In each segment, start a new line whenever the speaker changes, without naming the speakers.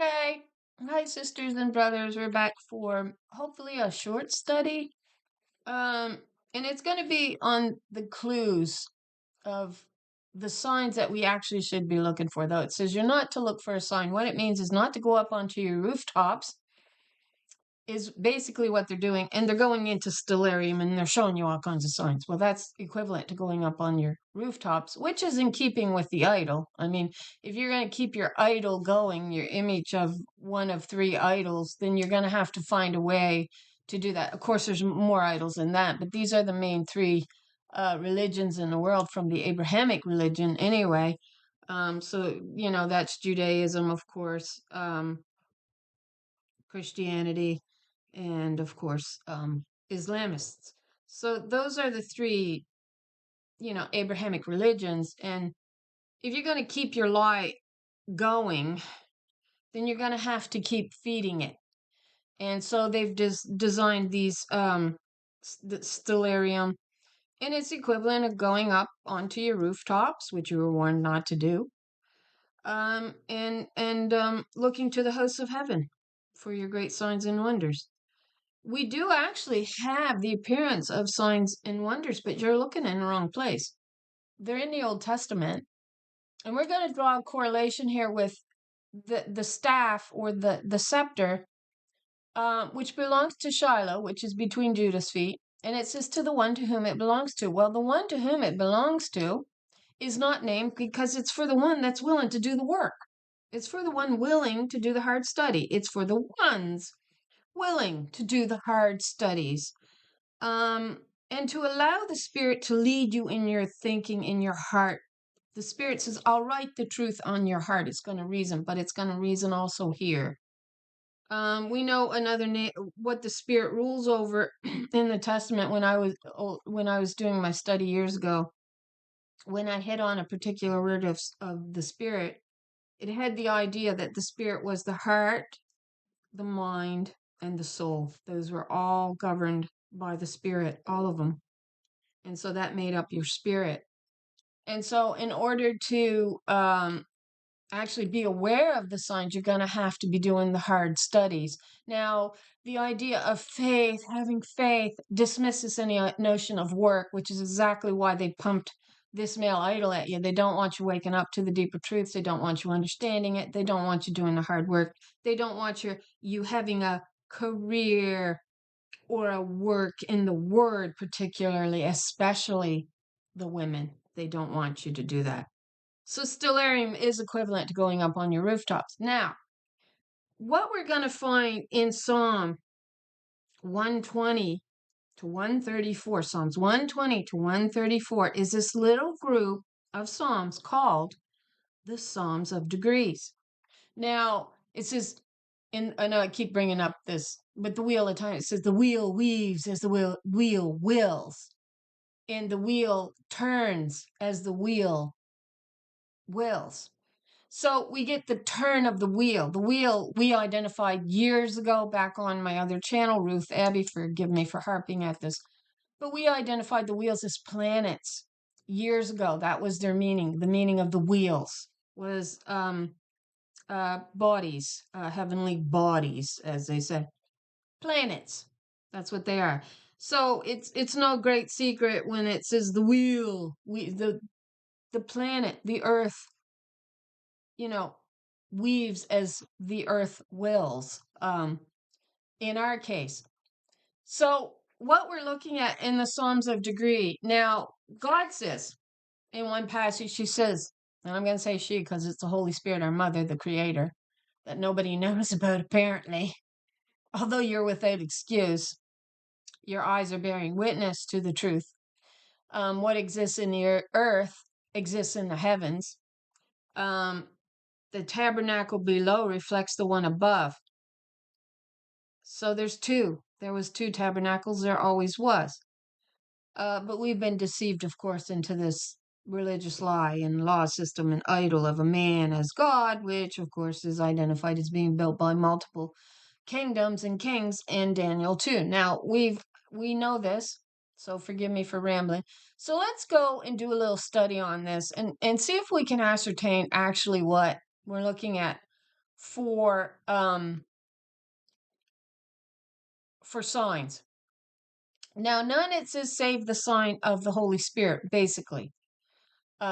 Hey, hi, sisters and brothers. We're back for hopefully a short study. Um, and it's going to be on the clues of the signs that we actually should be looking for, though. It says you're not to look for a sign. What it means is not to go up onto your rooftops is basically what they're doing. And they're going into stellarium and they're showing you all kinds of signs. Well, that's equivalent to going up on your rooftops, which is in keeping with the idol. I mean, if you're going to keep your idol going, your image of one of three idols, then you're going to have to find a way to do that. Of course, there's more idols than that, but these are the main three religions in the world from the Abrahamic religion anyway. So, that's Judaism, of course, Christianity, and of course, Islamists. So those are the three, Abrahamic religions. And if you're going to keep your lie going, then you're going to have to keep feeding it. And so they've just designed these the stellarium, and it's equivalent of going up onto your rooftops, which you were warned not to do, and looking to the hosts of heaven for your great signs and wonders. We do actually have the appearance of signs and wonders, but you're looking in the wrong place. They're in the Old Testament. And we're going to draw a correlation here with the staff or the scepter, which belongs to Shiloh, which is between Judah's feet. And it says to the one to whom it belongs to. Well, the one to whom it belongs to is not named because it's for the one that's willing to do the work. It's for the one willing to do the hard study. It's for the ones willing to do the hard studies. And to allow the Spirit to lead you in your thinking, in your heart. The Spirit says, I'll write the truth on your heart. It's going to reason, but it's going to reason also here. We know another name, what the Spirit rules over in the Testament. When I was doing my study years ago, when I hit on a particular word of the Spirit, it had the idea that the Spirit was the heart, the mind, and the soul. Those were all governed by the Spirit, all of them. And so that made up your spirit. And so in order to actually be aware of the signs, you're going to have to be doing the hard studies. Now, the idea of faith, having faith, dismisses any notion of work, which is exactly why they pumped this male idol at you. They don't want you waking up to the deeper truths. They don't want you understanding it. They don't want you doing the hard work. They don't want you having a career or a work in the word, particularly, especially the women. They don't want you to do that. So stellarium is equivalent to going up on your rooftops. Now, what we're going to find in Psalm 120 to 134, Psalms 120 to 134, is this little group of Psalms called the Psalms of Degrees. Now, it says, I know I keep bringing up this, but the wheel of time, it says the wheel weaves as the wheel wills, and the wheel turns as the wheel wills. So we get the turn of the wheel. The wheel we identified years ago back on my other channel, Ruth Abbey, forgive me for harping at this, but we identified the wheels as planets years ago. That was their meaning. The meaning of the wheels was bodies, heavenly bodies, as they say. Planets. That's what they are. So it's no great secret when it says the wheel, the planet, the earth, weaves as the earth wills, in our case. So what we're looking at in the Psalms of Degree, now God says in one passage, she says, and I'm going to say she because it's the Holy Spirit, our mother, the creator, that nobody knows about apparently, although you're without excuse. Your eyes are bearing witness to the truth. What exists in the earth exists in the heavens. The tabernacle below reflects the one above. So there's two. There was two tabernacles. There always was. But we've been deceived, of course, into this religious lie and law system and idol of a man as God, which, of course, is identified as being built by multiple kingdoms and kings in Daniel 2. Now, we know this, so forgive me for rambling. So let's go and do a little study on this and see if we can ascertain actually what we're looking at for signs. Now, none it says save the sign of the Holy Spirit, basically.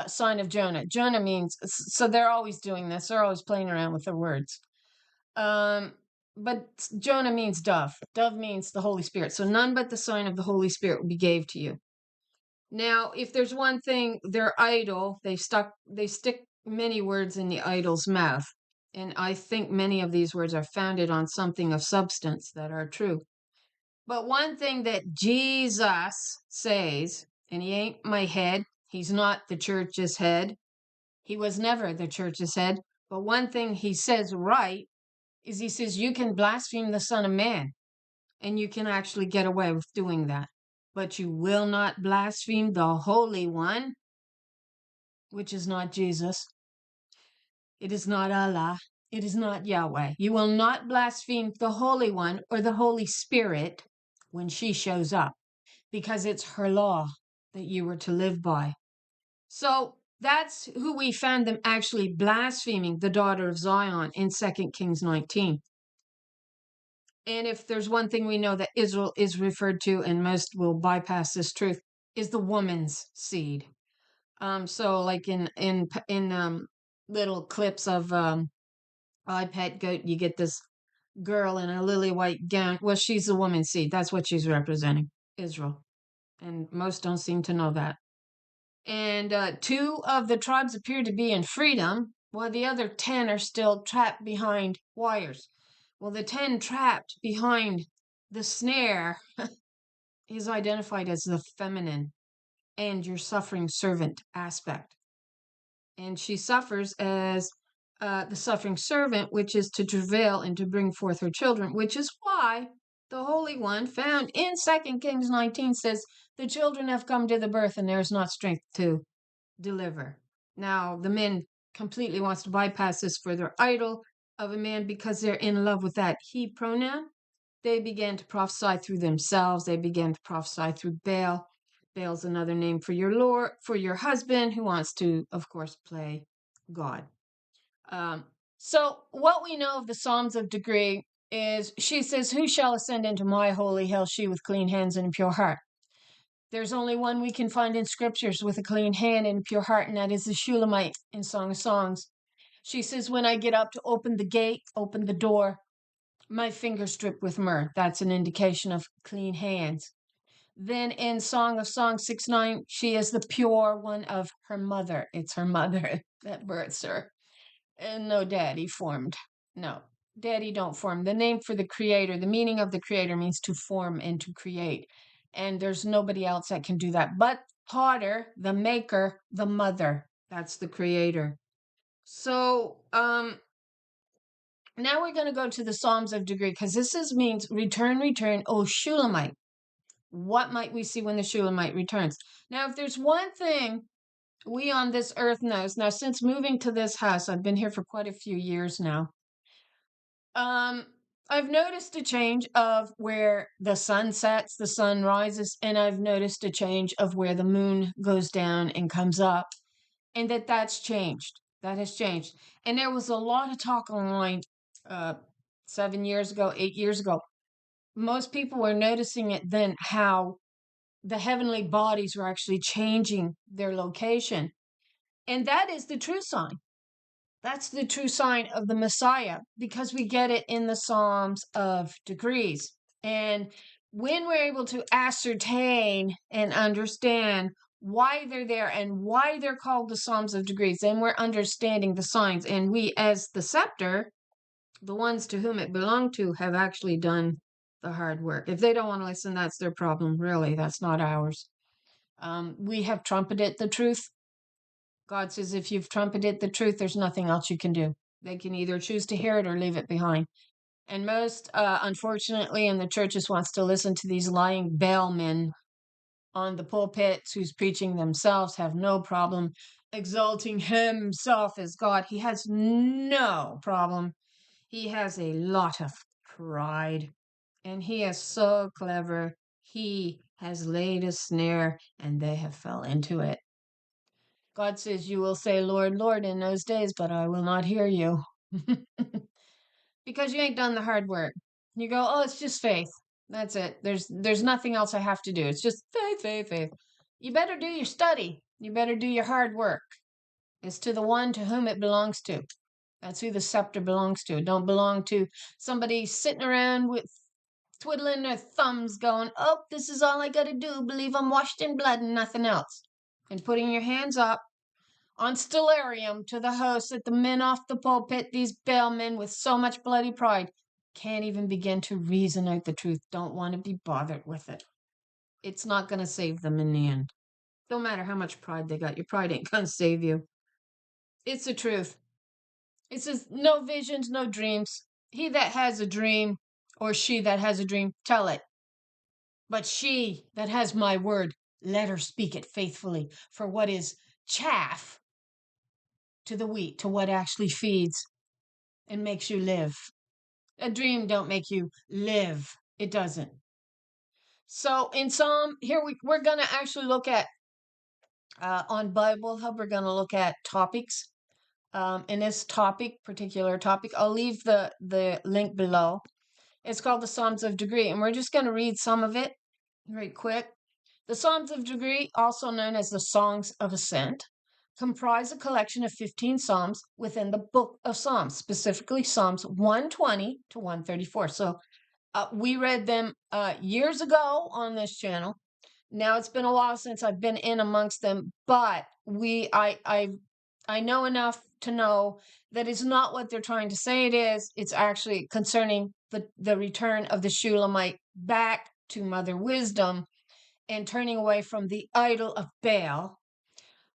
Sign of Jonah. Jonah means, so they're always doing this. They're always playing around with their words. But Jonah means dove. Dove means the Holy Spirit. So none but the sign of the Holy Spirit will be gave to you. Now, if there's one thing, their idol, they stick many words in the idol's mouth. And I think many of these words are founded on something of substance that are true. But one thing that Jesus says, and he ain't my head, he's not the church's head. He was never the church's head. But one thing he says right is he says, you can blaspheme the Son of Man, and you can actually get away with doing that. But you will not blaspheme the Holy One, which is not Jesus. It is not Allah. It is not Yahweh. You will not blaspheme the Holy One or the Holy Spirit when she shows up, because it's her law that you were to live by. So that's who we found them actually blaspheming, the daughter of Zion, in 2 Kings 19. And if there's one thing we know that Israel is referred to, and most will bypass this truth, is the woman's seed. So like in little clips of I Pet Goat, you get this girl in a lily white gown. Well, she's the woman's seed. That's what she's representing, Israel. And most don't seem to know that. And 2 of the tribes appear to be in freedom, while the other 10 are still trapped behind wires. Well, the 10 trapped behind the snare is identified as the feminine and your suffering servant aspect. And she suffers as the suffering servant, which is to travail and to bring forth her children, which is why the Holy One found in 2 Kings 19 says, the children have come to the birth and there is not strength to deliver. Now, the men completely wants to bypass this for their idol of a man because they're in love with that he pronoun. They began to prophesy through themselves. They began to prophesy through Baal. Baal's another name for your Lord, for your husband, who wants to, of course, play God. So what we know of the Psalms of Degree is she says, who shall ascend into my holy hill, she with clean hands and a pure heart? There's only one we can find in scriptures with a clean hand and a pure heart, and that is the Shulamite in Song of Songs. She says, when I get up to open the gate, open the door, my fingers drip with myrrh. That's an indication of clean hands. Then in Song of Songs 6:9, she is the pure one of her mother. It's her mother that births her. And no daddy formed. No, daddy don't form. The name for the creator, the meaning of the creator means to form and to create. And there's nobody else that can do that but Potter, the maker, the mother. That's the creator. So now we're going to go to the Psalms of Degree, because means return, O Shulamite. What might we see when the Shulamite returns? Now, if there's one thing we on this earth knows, now since moving to this house, I've been here for quite a few years now. I've noticed a change of where the sun sets, the sun rises, and I've noticed a change of where the moon goes down and comes up, and that's changed. That has changed. And there was a lot of talk online 7 years ago, 8 years ago. Most people were noticing it then, how the heavenly bodies were actually changing their location. And that is the true sign. That's the true sign of the Messiah, because we get it in the Psalms of Degrees. And when we're able to ascertain and understand why they're there and why they're called the Psalms of Degrees, then we're understanding the signs. And we, as the scepter, the ones to whom it belonged to, have actually done the hard work. If they don't want to listen, that's their problem. Really, that's not ours. We have trumpeted the truth. God says, if you've trumpeted the truth, there's nothing else you can do. They can either choose to hear it or leave it behind. And most, unfortunately, in the churches wants to listen to these lying Baal men on the pulpits who's preaching themselves, have no problem exalting himself as God. He has no problem. He has a lot of pride. And he is so clever. He has laid a snare and they have fell into it. God says, you will say, Lord, Lord, in those days, but I will not hear you. because you ain't done the hard work. You go, oh, it's just faith. That's it. There's nothing else I have to do. It's just faith, faith, faith. You better do your study. You better do your hard work. It's to the one to whom it belongs to. That's who the scepter belongs to. It don't belong to somebody sitting around with twiddling their thumbs going, oh, this is all I got to do. Believe I'm washed in blood and nothing else. And putting your hands up on stellarium to the host that the men off the pulpit, these bellmen with so much bloody pride, can't even begin to reason out the truth, don't want to be bothered with it. It's not going to save them in the end. No matter how much pride they got, your pride ain't going to save you. It's the truth. It says, no visions, no dreams. He that has a dream, or she that has a dream, tell it. But she that has my word, let her speak it faithfully. For what is chaff to the wheat, to what actually feeds and makes you live. A dream don't make you live. It doesn't. So in Psalm, here we're going to actually look at, on Bible Hub, we're going to look at topics. In this particular topic, I'll leave the link below. It's called the Psalms of Degree, and we're just going to read some of it very quick. The Psalms of Degree, also known as the Songs of Ascent, comprise a collection of 15 psalms within the book of Psalms, specifically Psalms 120 to 134. So we read them years ago on this channel. Now it's been a while since I've been in amongst them, but I know enough to know that it's not what they're trying to say it is. It's actually concerning the return of the Shulamite back to Mother Wisdom and turning away from the idol of Baal.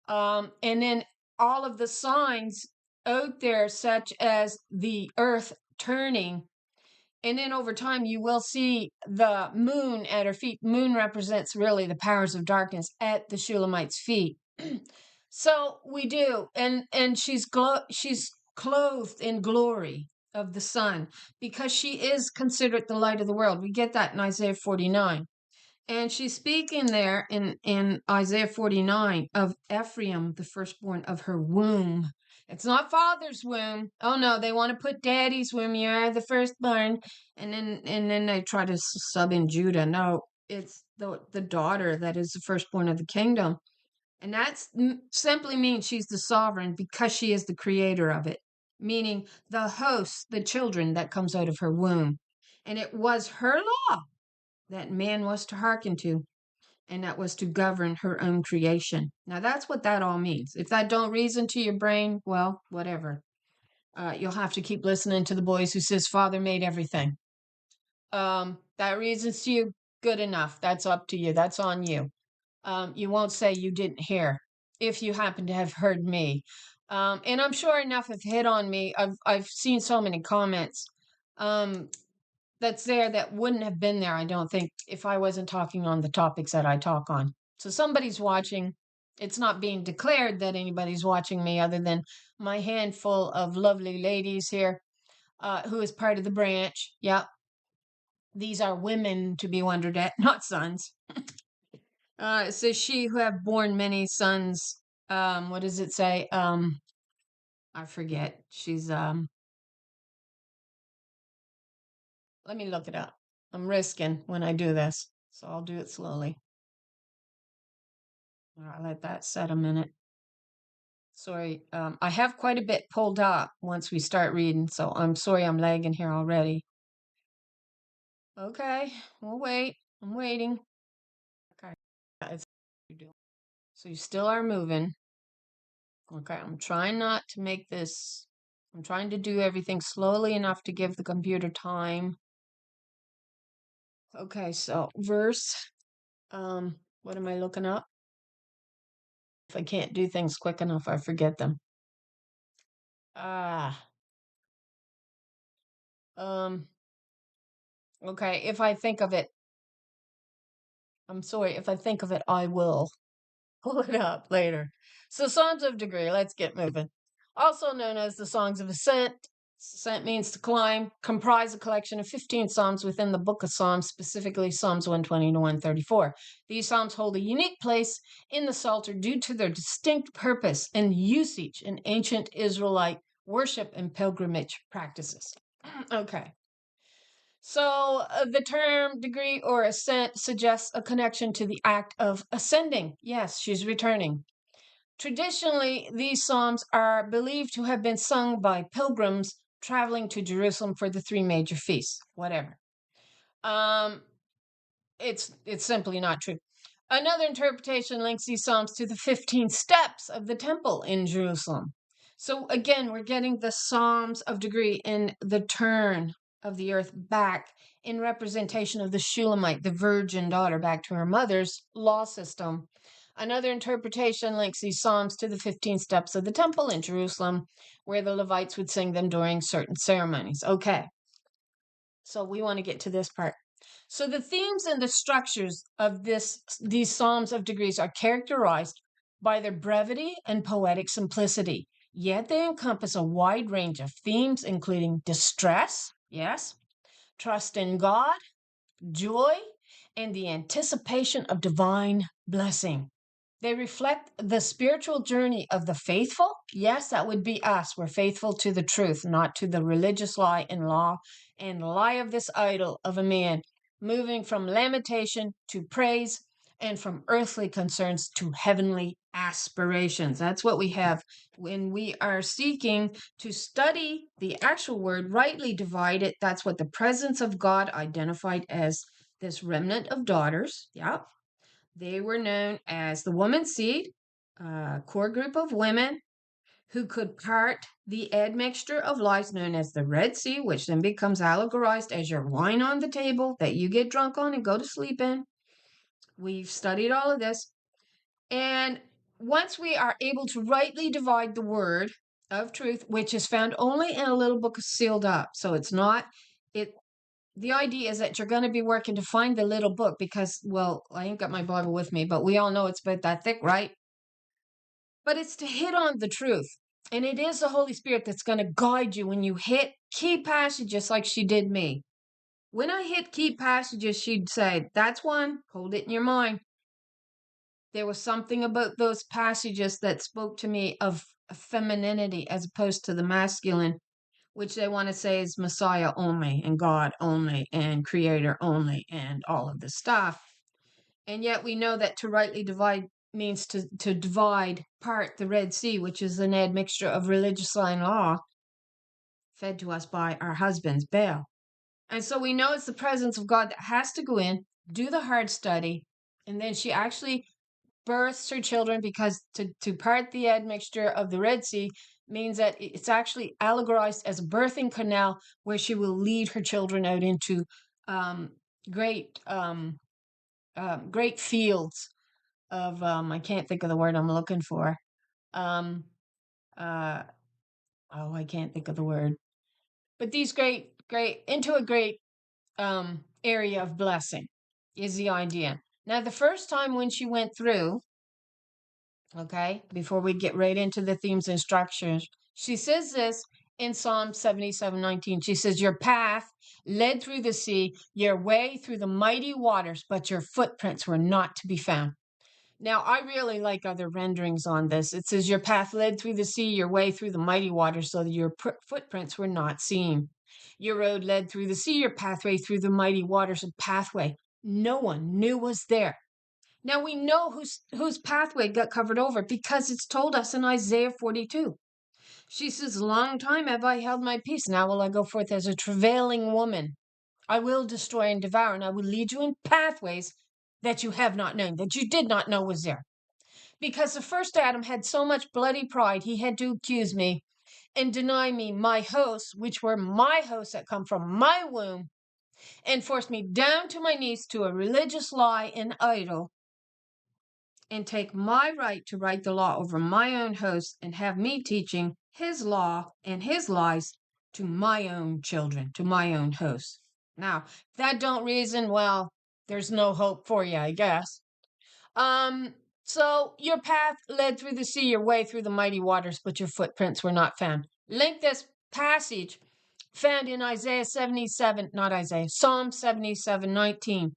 And then all of the signs out there, such as the earth turning. And then over time, you will see the moon at her feet. Moon represents really the powers of darkness at the Shulamite's feet. So we do. And she's clothed in glory of the sun because she is considered the light of the world. We get that in Isaiah 49. And she's speaking there in Isaiah 49 of Ephraim, the firstborn of her womb. It's not father's womb. Oh no, they want to put daddy's womb. You are the firstborn, and then they try to sub in Judah. No, it's the daughter that is the firstborn of the kingdom, and that simply means she's the sovereign because she is the creator of it. Meaning the host, the children that comes out of her womb, and it was her law that man was to hearken to, and that was to govern her own creation. Now that's what that all means. If that don't reason to your brain, well, whatever. You'll have to keep listening to the boys who says Father made everything. That reasons to you, good enough. That's up to you. That's on you. You won't say you didn't hear if you happen to have heard me. And I'm sure enough have hit on me. I've seen so many comments. That's there that wouldn't have been there, I don't think, if I wasn't talking on the topics that I talk on. So somebody's watching. It's not being declared that anybody's watching me other than my handful of lovely ladies here who is part of the branch. Yep. These are women to be wondered at, not sons. It says she who have borne many sons. What does it say? I forget. She's let me look it up. I'm risking when I do this, so I'll do it slowly. I'll let that set a minute. Sorry, I have quite a bit pulled up once we start reading, so I'm sorry I'm lagging here already. Okay, we'll wait. I'm waiting. Okay, so you still are moving. Okay, I'm trying not to make this, I'm trying to do everything slowly enough to give the computer time. Okay, so verse, what am I looking up? If I can't do things quick enough, I forget them. Okay, if I think of it, I'm sorry, if I think of it, I will pull it up later. So Songs of Degree, let's get moving. Also known as the Songs of Ascent. Ascent means to climb, comprise a collection of 15 psalms within the book of Psalms, specifically Psalms 120 to 134. These psalms hold a unique place in the Psalter due to their distinct purpose and usage in ancient Israelite worship and pilgrimage practices. Okay. So the term degree or ascent suggests a connection to the act of ascending. Yes, she's returning. Traditionally, these psalms are believed to have been sung by pilgrims traveling to Jerusalem for the three major feasts. Whatever. Um, it's simply not true. Another interpretation links these psalms to the 15 steps of the temple in Jerusalem. So again, we're getting the psalms of degree in the turn of the earth back in representation of the Shulamite, the virgin daughter, back to her mother's law system. Another interpretation links these psalms to the 15 steps of the temple in Jerusalem, where the Levites would sing them during certain ceremonies. Okay, so we want to get to this part. So the themes and the structures of these Psalms of degrees are characterized by their brevity and poetic simplicity. Yet they encompass a wide range of themes, including distress, yes, trust in God, joy, and the anticipation of divine blessing. They reflect the spiritual journey of the faithful. Yes, that would be us. We're faithful to the truth, not to the religious lie and law and lie of this idol of a man, moving from lamentation to praise and from earthly concerns to heavenly aspirations. That's what we have when we are seeking to study the actual word, rightly divide it. That's what the presence of God identified as this remnant of daughters. Yeah, they were known as the woman's seed, a core group of women who could part the admixture of lies known as the Red Sea, which then becomes allegorized as your wine on the table that you get drunk on and go to sleep in. We've studied all of this. And once we are able to rightly divide the word of truth, which is found only in a little book sealed up, so it's not, it the idea is that you're going to be working to find the little book because, well, I ain't got my Bible with me, but we all know it's about that thick, right? But it's to hit on the truth. And it is the Holy Spirit that's going to guide you when you hit key passages like she did me. When I hit key passages, she'd say, that's one, hold it in your mind. There was something about those passages that spoke to me of femininity as opposed to the masculine, which they want to say is Messiah only and God only and Creator only and all of this stuff. And yet we know that to rightly divide means to divide, part the Red Sea, which is an admixture of religious lie and law fed to us by our husbands, Baal. And so we know it's the presence of God that has to go in, do the hard study, and then she actually births her children because to part the admixture of the Red Sea means that it's actually allegorized as a birthing canal where she will lead her children out into um, great great fields of I can't think of the word I'm looking for. Um, uh, oh, I can't think of the word. But these great into a great area of blessing is the idea. Now, the first time when she went through, okay, before we get right into the themes and structures, she says this in Psalm 77:19. She says, your path led through the sea, your way through the mighty waters, but your footprints were not to be found. Now, I really like other renderings on this. It says, your path led through the sea, your way through the mighty waters, so that your footprints were not seen. Your road led through the sea, your pathway through the mighty waters, a pathway no one knew was there. Now we know whose pathway got covered over because it's told us in Isaiah 42. She says, long time have I held my peace. Now will I go forth as a travailing woman. I will destroy and devour, and I will lead you in pathways that you have not known, that you did not know was there. Because the first Adam had so much bloody pride, he had to accuse me and deny me my hosts, which were my hosts that come from my womb, and force me down to my knees to a religious lie and idol, and take my right to write the law over my own host and have me teaching his law and his lies to my own children, to my own hosts. Now, if that don't reason, well, there's no hope for you, I guess. So your path led through the sea, your way through the mighty waters, but your footprints were not found. Link this passage found in Isaiah 77, not Isaiah, Psalm 77:19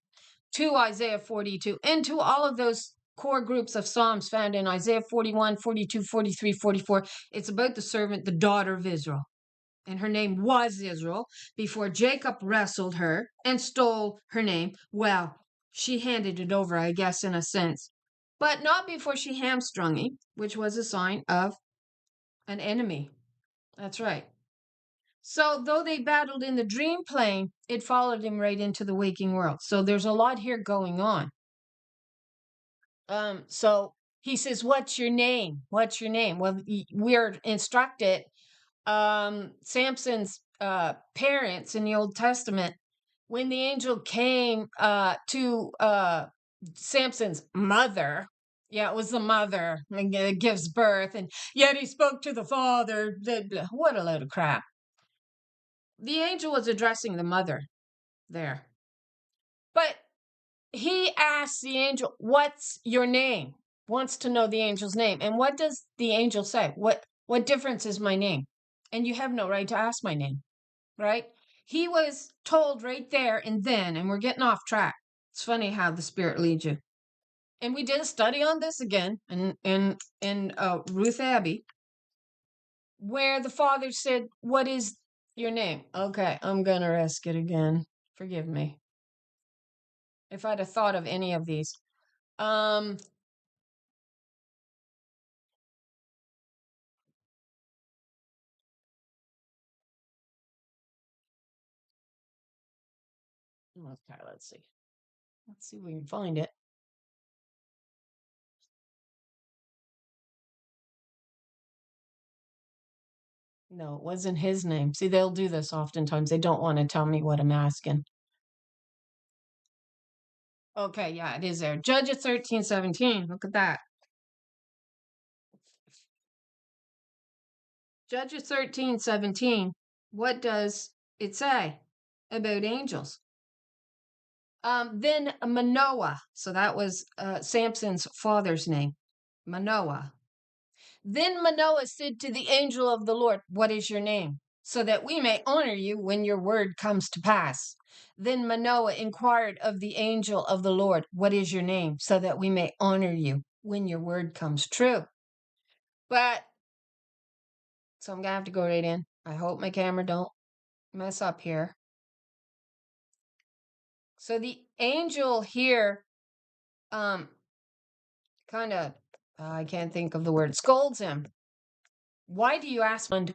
to Isaiah 42, and to all of those core groups of Psalms found in Isaiah 41, 42, 43, 44. It's about the servant, the daughter of Israel. and her name was Israel, before Jacob wrestled her and stole her name. Well, she handed it over, I guess, in a sense, but not before she hamstrung him, which was a sign of an enemy. That's right. So, though they battled in the dream plane, it followed him right into the waking world. So, there's a lot here going on. So he says, "What's your name? What's your name?" Well, we're instructed. Samson's parents in the Old Testament, when the angel came to Samson's mother, yeah, it was the mother that gives birth, and yet he spoke to the father. Blah, blah. What a load of crap! The angel was addressing the mother there, but he asks the angel, "What's your name?" Wants to know the angel's name. And what does the angel say? What difference is my name? And you have no right to ask my name, right? He was told right there and then, and we're getting off track. It's funny how the Spirit leads you. And we did a study on this again in Ruth Abbey, where the father said, "What is your name?" Okay, I'm gonna risk it again. Forgive me if I'd have thought of any of these. Um, okay, let's see. Let's see if we can find it. No, it wasn't his name. See, they'll do this oftentimes. They don't want to tell me what I'm asking. Okay, yeah, it is there. Judges 13:17. Look at that. Judges 13:17. What does it say about angels? Then Manoah. So that was Samson's father's name. Manoah. Then Manoah said to the angel of the Lord, "What is your name? So that we may honor you when your word comes to pass." Then Manoah inquired of the angel of the Lord, "What is your name? So that we may honor you when your word comes true." But, so I'm going to have to go right in. I hope my camera don't mess up here. So the angel here, kind of, I can't think of the word, scolds him. "Why do you ask on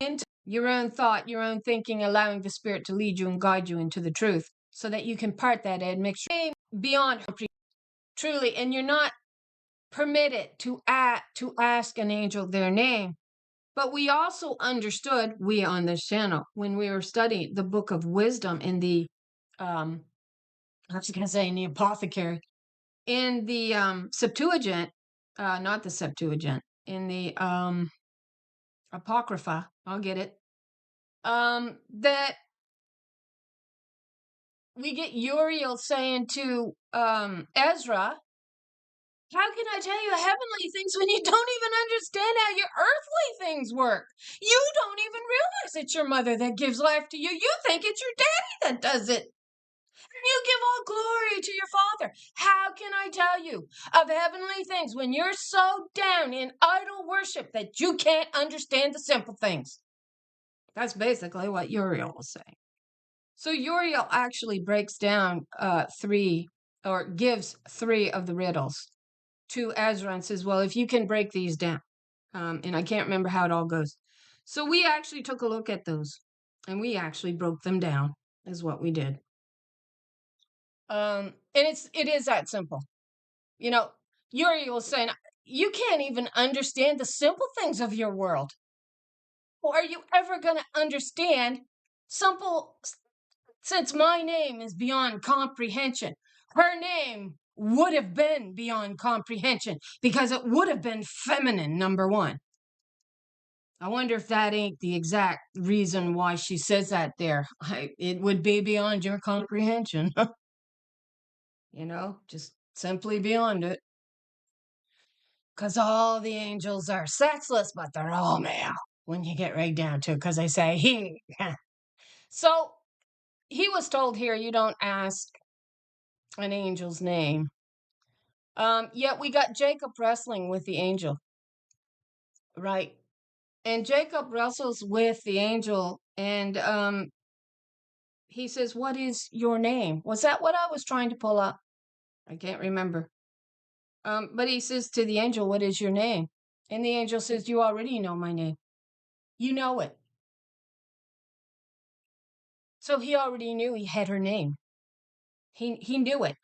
into your own thought, your own thinking, allowing the Spirit to lead you and guide you into the truth, so that you can part that admixture beyond truly, and you're not permitted to ask an angel their name." But we also understood, we on this channel, when we were studying the book of wisdom in the I was gonna say in the apothecary, in the Septuagint, not the Septuagint, in the Apocrypha, I'll get it. That we get Uriel saying to Ezra, "How can I tell you heavenly things when you don't even understand how your earthly things work? You don't even realize it's your mother that gives life to you. You think it's your daddy that does it. You give all glory to your Father. How can I tell you of heavenly things when you're so down in idol worship that you can't understand the simple things?" That's basically what Uriel was saying. So Uriel actually breaks down three, or gives three of the riddles to Ezra and says, "Well, if you can break these down," and I can't remember how it all goes. So we actually took a look at those, and we actually broke them down, is what we did. And it is that simple. You know, Uriel was saying, "You can't even understand the simple things of your world. Or are you ever going to understand simple, since my name is beyond comprehension?" Her name would have been beyond comprehension because it would have been feminine, number one. I wonder if that ain't the exact reason why she says that there. It would be beyond your comprehension. Just simply beyond it. Because all the angels are sexless, but they're all male when you get right down to it, because they say he. So he was told here, you don't ask an angel's name. Yet we got Jacob wrestling with the angel, right? And Jacob wrestles with the angel, and he says, "What is your name?" Was that what I was trying to pull up? I can't remember. But he says to the angel, "What is your name?" And the angel says, "You already know my name. You know it." So he already knew he had her name. He knew it.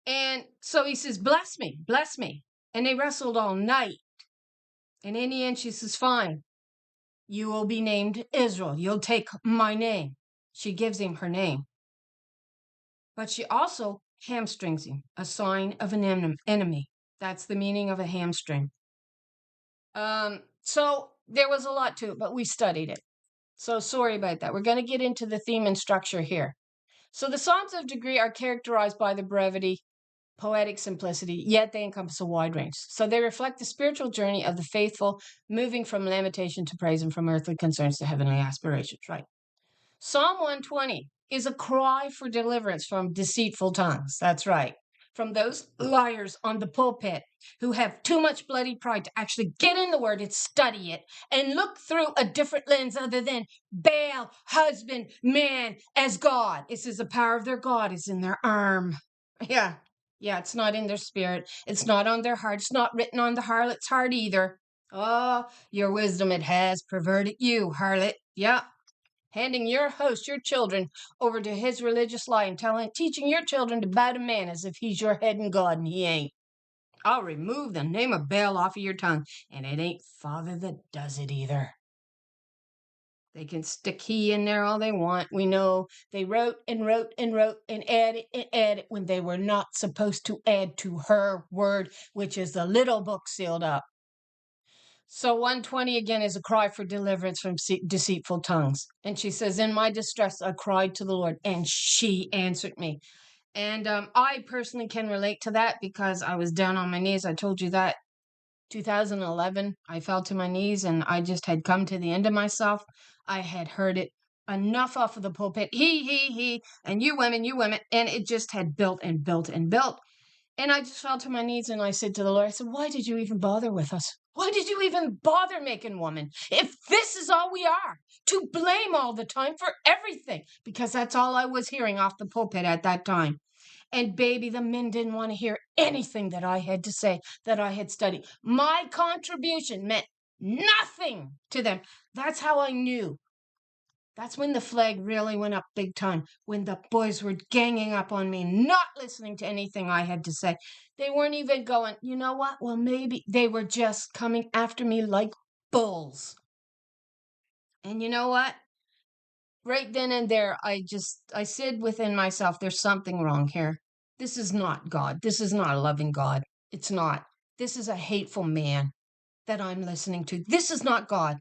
And so he says, "Bless me, bless me." And they wrestled all night. And in the end, she says, "Fine. You will be named Israel. You'll take my name." She gives him her name. But she also hamstrings him, a sign of an enemy. That's the meaning of a hamstring. So there was a lot to it, but we studied it. So sorry about that. We're going to get into the theme and structure here. So the Songs of Degree are characterized by the brevity, poetic simplicity, yet they encompass a wide range. So they reflect the spiritual journey of the faithful, moving from lamentation to praise and from earthly concerns to heavenly aspirations, right? Psalm 120 is a cry for deliverance from deceitful tongues. That's right. From those liars on the pulpit who have too much bloody pride to actually get in the word and study it and look through a different lens other than Baal, husband, man, as God. It says the power of their God is in their arm. Yeah. Yeah, it's not in their spirit. It's not on their heart. It's not written on the harlot's heart either. Oh, your wisdom, it has perverted you, harlot. Yeah, handing your host, your children, over to his religious lie and teaching your children to bow to man as if he's your head and God, and he ain't. I'll remove the name of Baal off of your tongue, and it ain't Father that does it either. They can stick he in there all they want. We know they wrote and wrote and wrote and added when they were not supposed to add to her word, which is the little book sealed up. So 120 again is a cry for deliverance from deceitful tongues. And she says, "In my distress, I cried to the Lord, and she answered me." And I personally can relate to that because I was down on my knees. I told you that 2011, I fell to my knees and I just had come to the end of myself. I had heard it enough off of the pulpit. He, and you women. And it just had built and built and built. And I just fell to my knees and I said to the Lord, I said, "Why did you even bother with us? Why did you even bother making woman? If this is all we are, to blame all the time for everything," because that's all I was hearing off the pulpit at that time. And baby, the men didn't want to hear anything that I had to say, that I had studied. My contribution meant nothing to them. That's how I knew. That's when the flag really went up big time, when the boys were ganging up on me, not listening to anything I had to say. They weren't even going, "You know what? Well, maybe." They were just coming after me like bulls. And you know what? Right then and there, I said within myself, there's something wrong here. This is not God. This is not a loving God. It's not. This is a hateful man that I'm listening to. This is not God.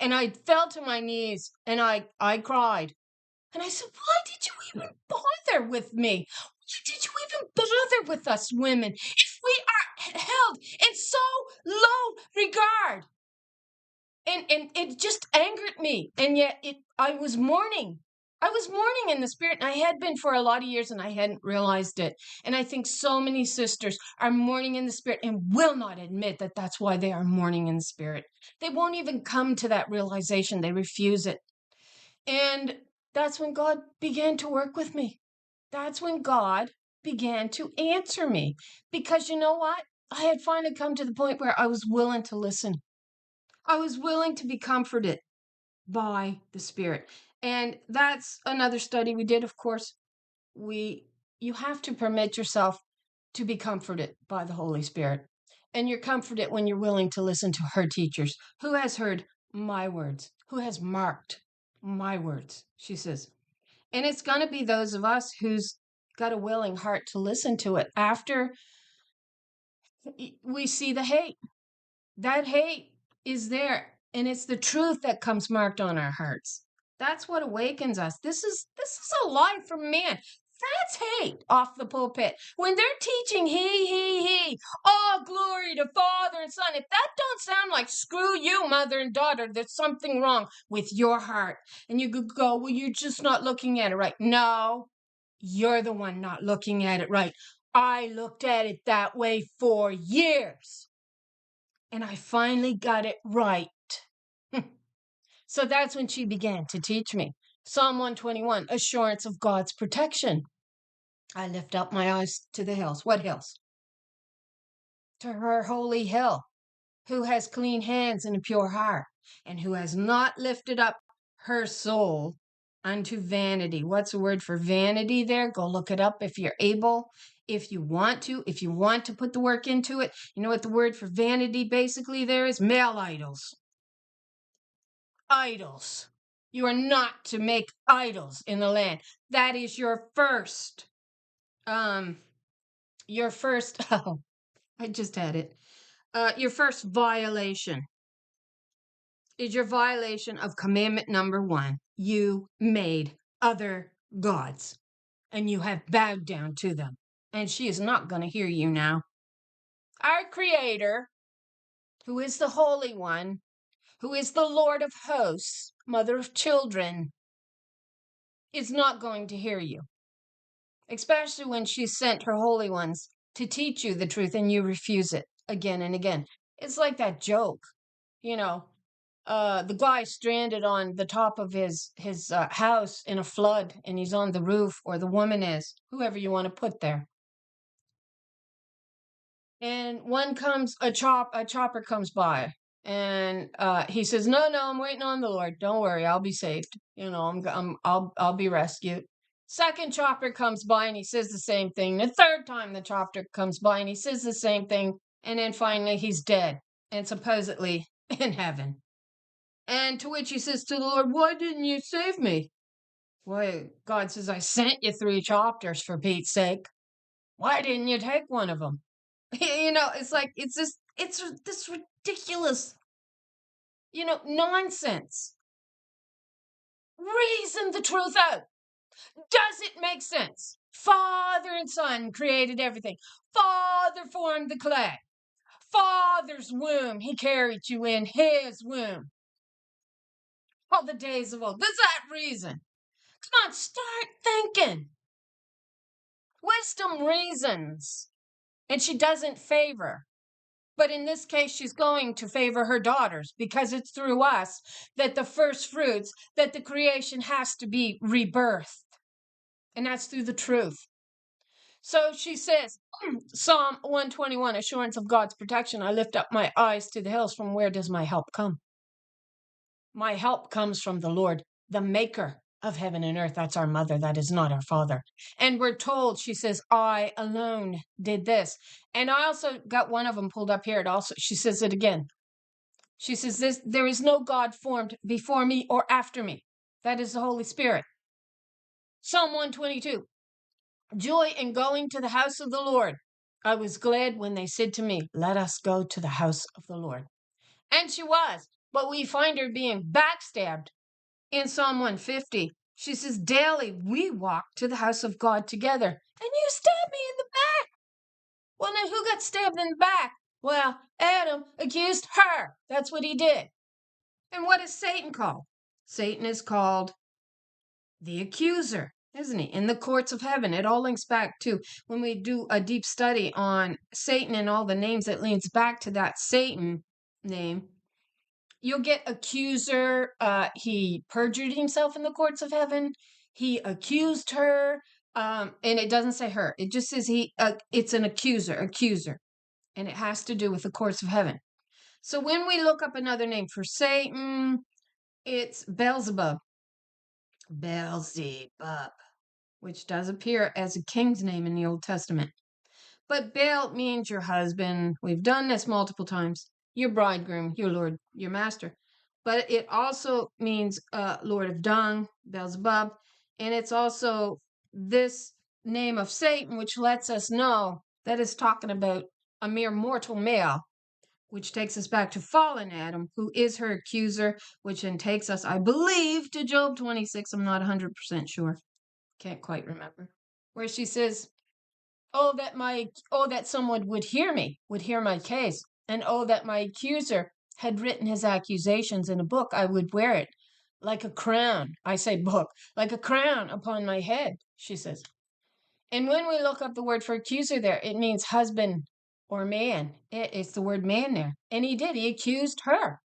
And I fell to my knees and I cried. And I said, "Why did you even bother with me? Why did you even bother with us women if we are held in so low regard?" And it just angered me. And yet I was mourning. I was mourning in the spirit, and I had been for a lot of years, and I hadn't realized it. And I think so many sisters are mourning in the spirit and will not admit that that's why they are mourning in the spirit. They won't even come to that realization. They refuse it. And that's when God began to work with me. That's when God began to answer me. Because you know what? I had finally come to the point where I was willing to listen. I was willing to be comforted by the Spirit. And that's another study we did, of course. You have to permit yourself to be comforted by the Holy Spirit. And you're comforted when you're willing to listen to her teachers. Who has heard my words? Who has marked my words? She says. And it's going to be those of us who's got a willing heart to listen to it after we see the hate. That hate is there, and it's the truth that comes marked on our hearts. That's what awakens us. This is a lie from man. That's hate off the pulpit. When they're teaching he, all glory to Father and Son, if that don't sound like screw you, mother and daughter, there's something wrong with your heart. And you could go, "Well, you're just not looking at it right." No, you're the one not looking at it right. I looked at it that way for years. And I finally got it right. So that's when she began to teach me. Psalm 121, assurance of God's protection. I lift up my eyes to the hills. What hills? To her holy hill, who has clean hands and a pure heart, and who has not lifted up her soul unto vanity. What's the word for vanity there? Go look it up if you're able. If you want to put the work into it. You know what the word for vanity basically there is? Male idols. Idols. You are not to make idols in the land. That is your first, oh, I just had it. Your first violation is your violation of commandment number 1. You made other gods and you have bowed down to them. And she is not going to hear you now. Our Creator, who is the Holy One, who is the Lord of hosts, mother of children, is not going to hear you. Especially when she sent her holy ones to teach you the truth and you refuse it again and again. It's like that joke, you know, the guy stranded on the top of his house in a flood and he's on the roof, or the woman is, whoever you want to put there. And a chopper comes by and he says, no, I'm waiting on the Lord. Don't worry, I'll be saved. You know, I'll be rescued. Second chopper comes by and he says the same thing. The third time the chopper comes by and he says the same thing. And then finally he's dead and supposedly in heaven. And to which he says to the Lord, why didn't you save me? Why, God says, I sent you 3 choppers for Pete's sake. Why didn't you take one of them? You know, it's like, it's this ridiculous, nonsense. Reason the truth out. Does it make sense? Father and Son created everything. Father formed the clay. Father's womb, he carried you in his womb. All the days of old. Does that reason? Come on, start thinking. Wisdom reasons. And she doesn't favor. But in this case, she's going to favor her daughters because it's through us that the first fruits, that the creation has to be rebirthed. And that's through the truth. So she says, Psalm 121, assurance of God's protection. I lift up my eyes to the hills. From where does my help come? My help comes from the Lord, the maker of heaven and earth. That's our mother. That is not our father. And we're told, she says, I alone did this. And I also got one of them pulled up here. She says it again. She says, there is no God formed before me or after me. That is the Holy Spirit. Psalm 122, joy in going to the house of the Lord. I was glad when they said to me, let us go to the house of the Lord. And she was, but we find her being backstabbed in Psalm 150. She says, daily we walk to the house of God together, and you stab me in the back. Well, now who got stabbed in the back? Well, Adam accused her. That's what he did. And what is Satan called? Satan is called the accuser, isn't he? In the courts of heaven. It all links back to when we do a deep study on Satan and all the names that leads back to that Satan name. You'll get accuser. He perjured himself in the courts of heaven. He accused her. And it doesn't say her. It just says it's an accuser. And it has to do with the courts of heaven. So when we look up another name for Satan, it's Beelzebub. Beelzebub, which does appear as a king's name in the Old Testament. But Baal means your husband. We've done this multiple times. Your bridegroom, your Lord, your master. But it also means Lord of Dung, Beelzebub. And it's also this name of Satan, which lets us know that it's talking about a mere mortal male, which takes us back to fallen Adam, who is her accuser, which then takes us, I believe, to Job 26. I'm not 100% sure. Can't quite remember. Where she says, oh, that someone would hear me, would hear my case. And oh, that my accuser had written his accusations in a book, I would wear it like a crown. I say book, like a crown upon my head, she says. And when we look up the word for accuser there, it means husband or man. It's the word man there. And he did. He accused her.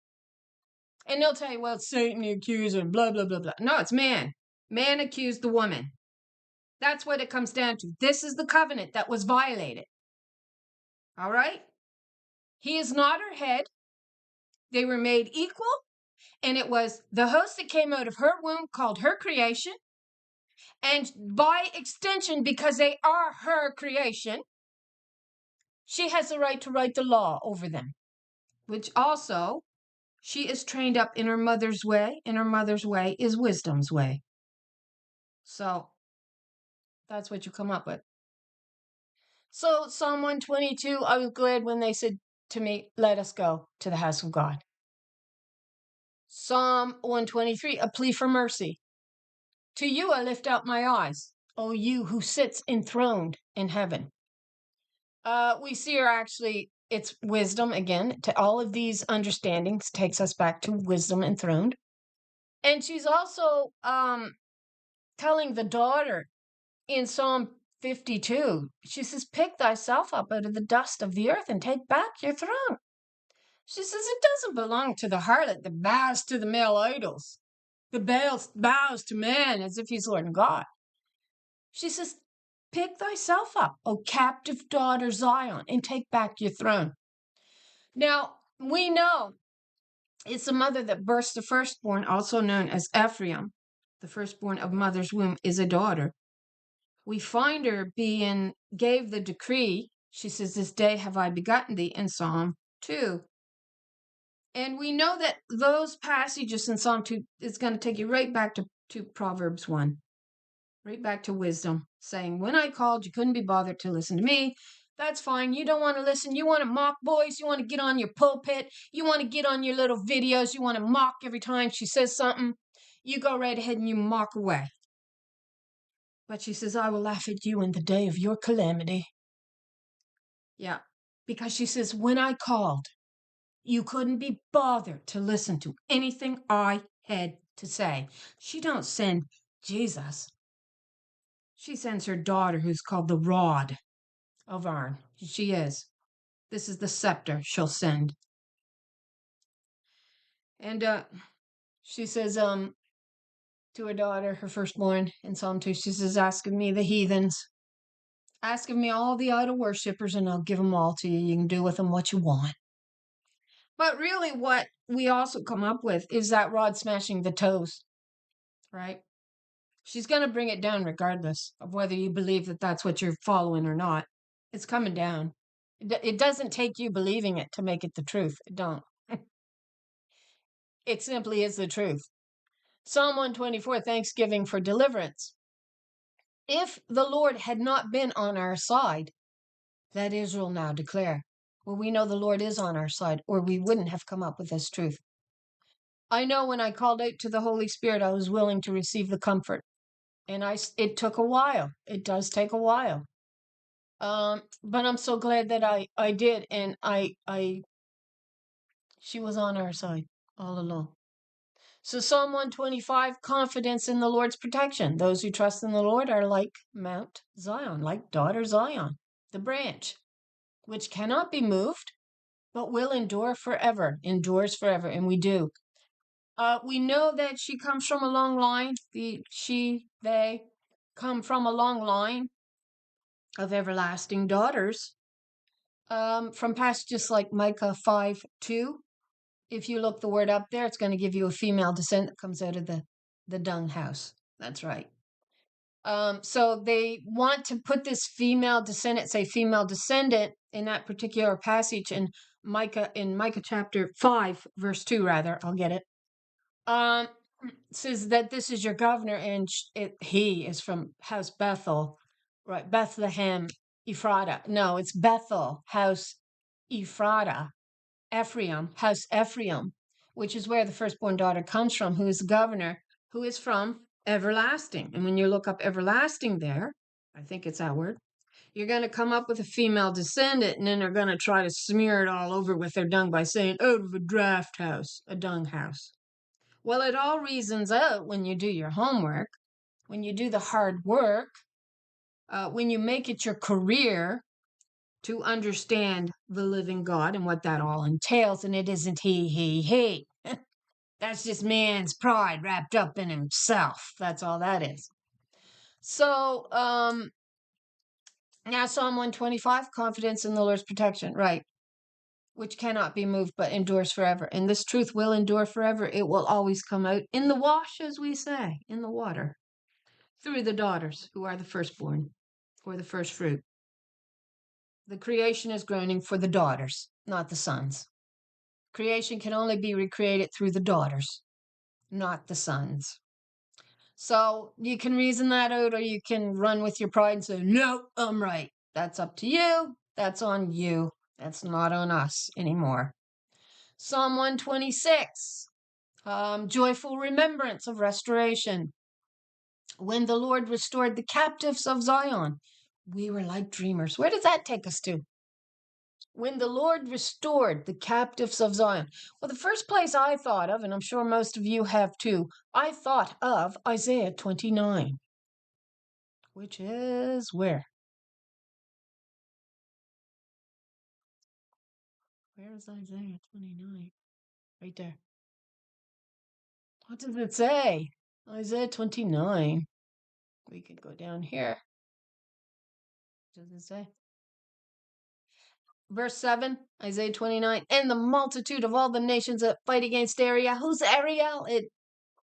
And they'll tell you, well, it's Satan the accuser, blah, blah, blah, blah. No, it's man. Man accused the woman. That's what it comes down to. This is the covenant that was violated. All right? He is not her head. They were made equal. And it was the host that came out of her womb called her creation. And by extension, because they are her creation, she has the right to write the law over them, which also she is trained up in her mother's way, and her mother's way is wisdom's way. So that's what you come up with. So Psalm 122, I was glad when they said to me, let us go to the house of God. Psalm 123, a plea for mercy. To you I lift up my eyes, O you who sits enthroned in heaven. We see her actually, it's wisdom again. To all of these understandings takes us back to wisdom enthroned. And she's also telling the daughter in Psalm 52, she says, pick thyself up out of the dust of the earth and take back your throne. She says, it doesn't belong to the harlot that bows to the male idols, that bows to man as if he's Lord and God. She says, pick thyself up, O captive daughter Zion, and take back your throne. Now, we know it's the mother that burst the firstborn, also known as Ephraim. The firstborn of mother's womb is a daughter. We find her gave the decree. She says, this day have I begotten thee in Psalm 2. And we know that those passages in Psalm 2 is going to take you right back to Proverbs 1. Right back to wisdom, saying, when I called, you couldn't be bothered to listen to me. That's fine. You don't want to listen. You want to mock boys. You want to get on your pulpit. You want to get on your little videos. You want to mock every time she says something. You go right ahead and you mock away. But she says, I will laugh at you in the day of your calamity. Yeah, because she says, when I called, you couldn't be bothered to listen to anything I had to say. She don't send Jesus. She sends her daughter, who's called the rod of Aaron. She is. This is the scepter she'll send. And she says to her daughter, her firstborn, in Psalm 2, she says, ask of me the heathens. Ask of me all the idol worshippers, and I'll give them all to you. You can do with them what you want. But really what we also come up with is that rod smashing the toes, right? She's going to bring it down regardless of whether you believe that that's what you're following or not. It's coming down. It doesn't take you believing it to make it the truth. It don't. It simply is the truth. Psalm 124, thanksgiving for deliverance. If the Lord had not been on our side, let Israel now declare. Well, we know the Lord is on our side, or we wouldn't have come up with this truth. I know when I called out to the Holy Spirit, I was willing to receive the comfort. And it took a while. It does take a while. But I'm so glad that I did. And she was on our side all along. So Psalm 125, confidence in the Lord's protection. Those who trust in the Lord are like Mount Zion, like daughter Zion, the branch, which cannot be moved, but will endure forever, endures forever. And we do. We know that she comes from a long line. They come from a long line of everlasting daughters. From passages like Micah 5:2. If you look the word up there, it's going to give you a female descent that comes out of the dung house. That's right. So they want to put this female descendant, say female descendant, in that particular passage in Micah chapter 5, verse 2, rather. I'll get it. Says that this is your governor, and he is from house Bethel, right? Bethlehem, Ephrata. No, it's Bethel, house Ephrata. Ephraim, house Ephraim, which is where the firstborn daughter comes from, who is the governor, who is from everlasting. And when you look up everlasting there, I think it's that word, you're going to come up with a female descendant, and then they're going to try to smear it all over with their dung by saying, out of a draft house, a dung house. Well, it all reasons out when you do your homework, when you do the hard work, when you make it your career, to understand the living God and what that all entails. And it isn't he. That's just man's pride wrapped up in himself. That's all that is. So, now Psalm 125, confidence in the Lord's protection, right? Which cannot be moved but endures forever. And this truth will endure forever. It will always come out in the wash, as we say, in the water, through the daughters who are the firstborn or the first fruit. The creation is groaning for the daughters, not the sons. Creation can only be recreated through the daughters, not the sons. So you can reason that out, or you can run with your pride and say, no, I'm right. That's up to you. That's on you. That's not on us anymore. Psalm 126, joyful remembrance of restoration. When the Lord restored the captives of Zion, we were like dreamers. Where does that take us to? When the Lord restored the captives of Zion. Well, the first place I thought of, and I'm sure most of you have too, I thought of Isaiah 29, which is where? Where is Isaiah 29? Right there. What does it say? Isaiah 29. We could go down here. What does it say? Verse 7, Isaiah 29. And the multitude of all the nations that fight against Ariel. Who's Ariel?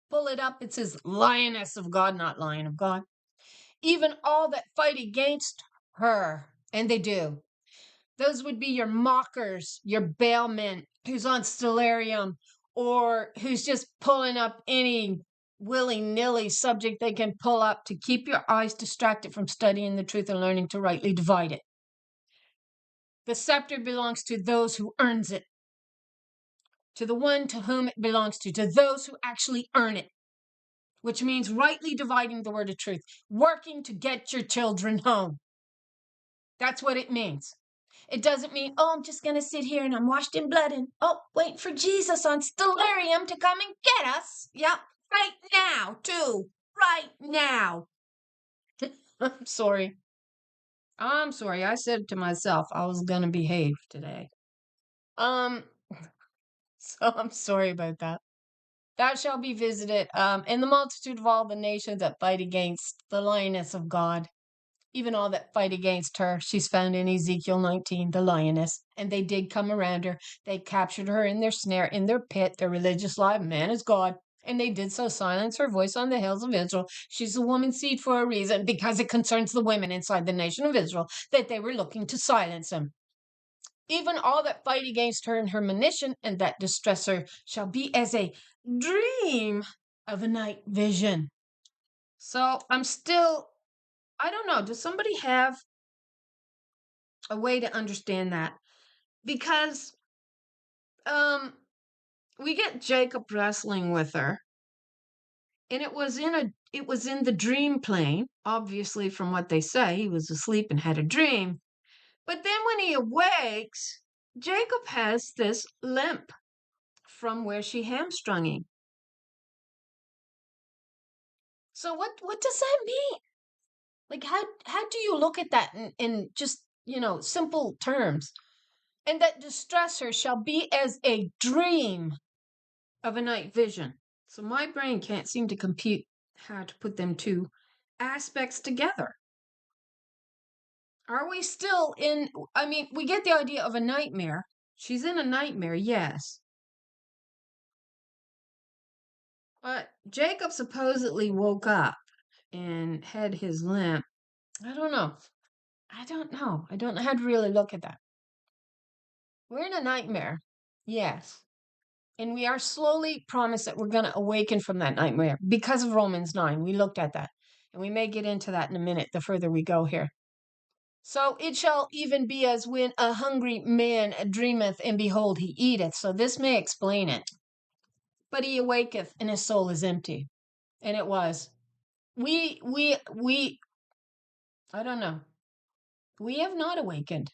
Pull it up. It says lioness of God, not lion of God. Even all that fight against her. And they do. Those would be your mockers, your bailment, who's on stellarium, or who's just pulling up any willy-nilly subject they can pull up to keep your eyes distracted from studying the truth and learning to rightly divide it. The scepter belongs to those who earns it, to the one to whom it belongs to those who actually earn it, which means rightly dividing the word of truth, working to get your children home. That's what it means. It doesn't mean, oh, I'm just going to sit here and I'm washed in blood and, oh, wait for Jesus on stellarium to come and get us. Yeah, right now, too. Right now. I'm sorry. I said to myself I was going to behave today. So I'm sorry about that. Thou shalt be visited, in the multitude of all the nations that fight against the lioness of God. Even all that fight against her, she's found in Ezekiel 19, the lioness. And they did come around her. They captured her in their snare, in their pit, their religious lie, man is God. And they did so silence her voice on the hills of Israel. She's a woman's seed for a reason, because it concerns the women inside the nation of Israel that they were looking to silence them. Even all that fight against her and her monition and that distress her shall be as a dream of a night vision. So I don't know. Does somebody have a way to understand that? Because we get Jacob wrestling with her, and it was in the dream plane. Obviously, from what they say, he was asleep and had a dream. But then when he awakes, Jacob has this limp from where she hamstrung him. So what does that mean? Like, how do you look at that in just, simple terms? And that distressor shall be as a dream of a night vision. So my brain can't seem to compute how to put them two aspects together. Are we still in, we get the idea of a nightmare. She's in a nightmare, yes. But Jacob supposedly woke up and had his limp. I don't know. I don't know how to really look at that. We're in a nightmare, yes. And we are slowly promised that we're going to awaken from that nightmare because of Romans 9. We looked at that. And we may get into that in a minute the further we go here. So it shall even be as when a hungry man dreameth, and behold, he eateth. So this may explain it. But he awaketh, and his soul is empty. And it was. We, I don't know. We have not awakened.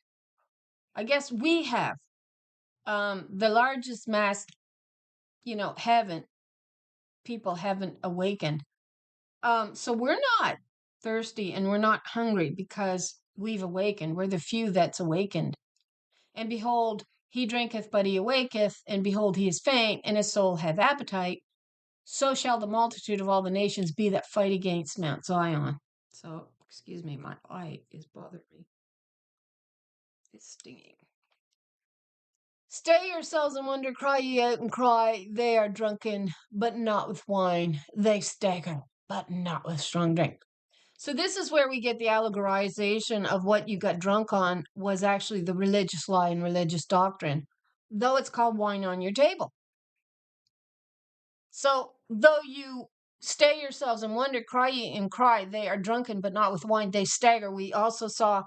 I guess we have. The largest mass, people haven't awakened. So we're not thirsty and we're not hungry because we've awakened. We're the few that's awakened. And behold, he drinketh, but he awaketh, and behold, he is faint, and his soul hath appetite. So shall the multitude of all the nations be that fight against Mount Zion. So, excuse me, my eye is bothering me. It's stinging. Stay yourselves and wonder, cry ye out and cry. They are drunken, but not with wine. They stagger, but not with strong drink. So this is where we get the allegorization of what you got drunk on was actually the religious lie and religious doctrine, though it's called wine on your table. So though you stay yourselves and wonder, cry ye and cry, they are drunken, but not with wine. They stagger. We also saw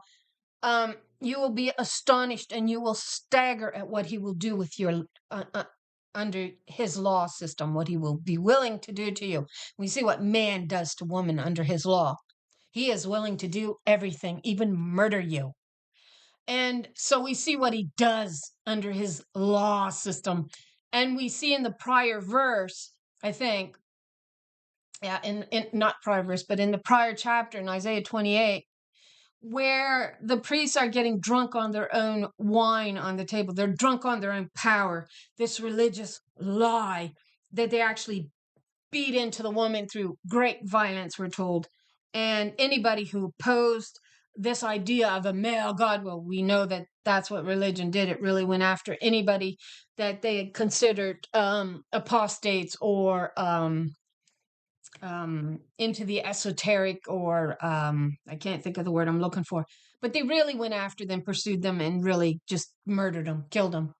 you will be astonished and you will stagger at what he will do with your under his law system, what he will be willing to do to you. We see what man does to woman under his law. He is willing to do everything, even murder you. And so we see what he does under his law system. And we see in the prior verse, I think, yeah, in not prior verse, but in the prior chapter in Isaiah 28, where the priests are getting drunk on their own wine on the table. They're drunk on their own power, this religious lie that they actually beat into the woman through great violence, we're told. And anybody who opposed this idea of a male God, well, we know that that's what religion did. It really went after anybody that they had considered apostates or into the esoteric or I can't think of the word I'm looking for, but they really went after them, pursued them, and really just murdered them, killed them,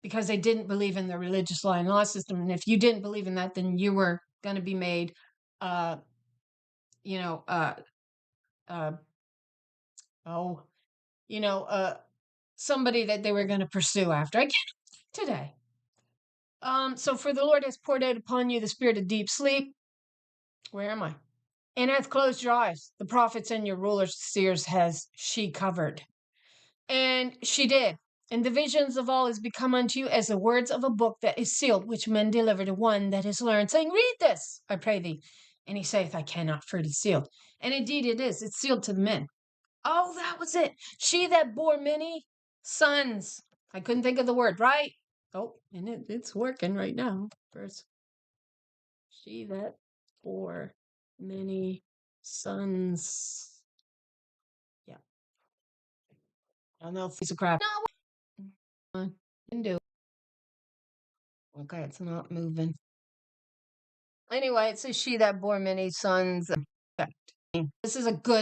because they didn't believe in the religious law and law system. And if you didn't believe in that, then you were going to be made, you know, uh, oh, somebody that they were going to pursue after. I get it today. So for the Lord has poured out upon you the spirit of deep sleep. Where am I? And hath closed your eyes. The prophets and your rulers, seers, has she covered. And she did. And the visions of all is become unto you as the words of a book that is sealed, which men deliver to one that is learned, saying, read this, I pray thee. And he saith, I cannot, for it is sealed. And indeed it is. It's sealed to the men. Oh, that was it. She that bore many sons. I couldn't think of the word, right? Oh, and it's working right now. Verse. She that bore many sons. Yeah. I don't know if it's a crap. No, can do. Okay, it's not moving. Anyway, it says she that bore many sons. This is a good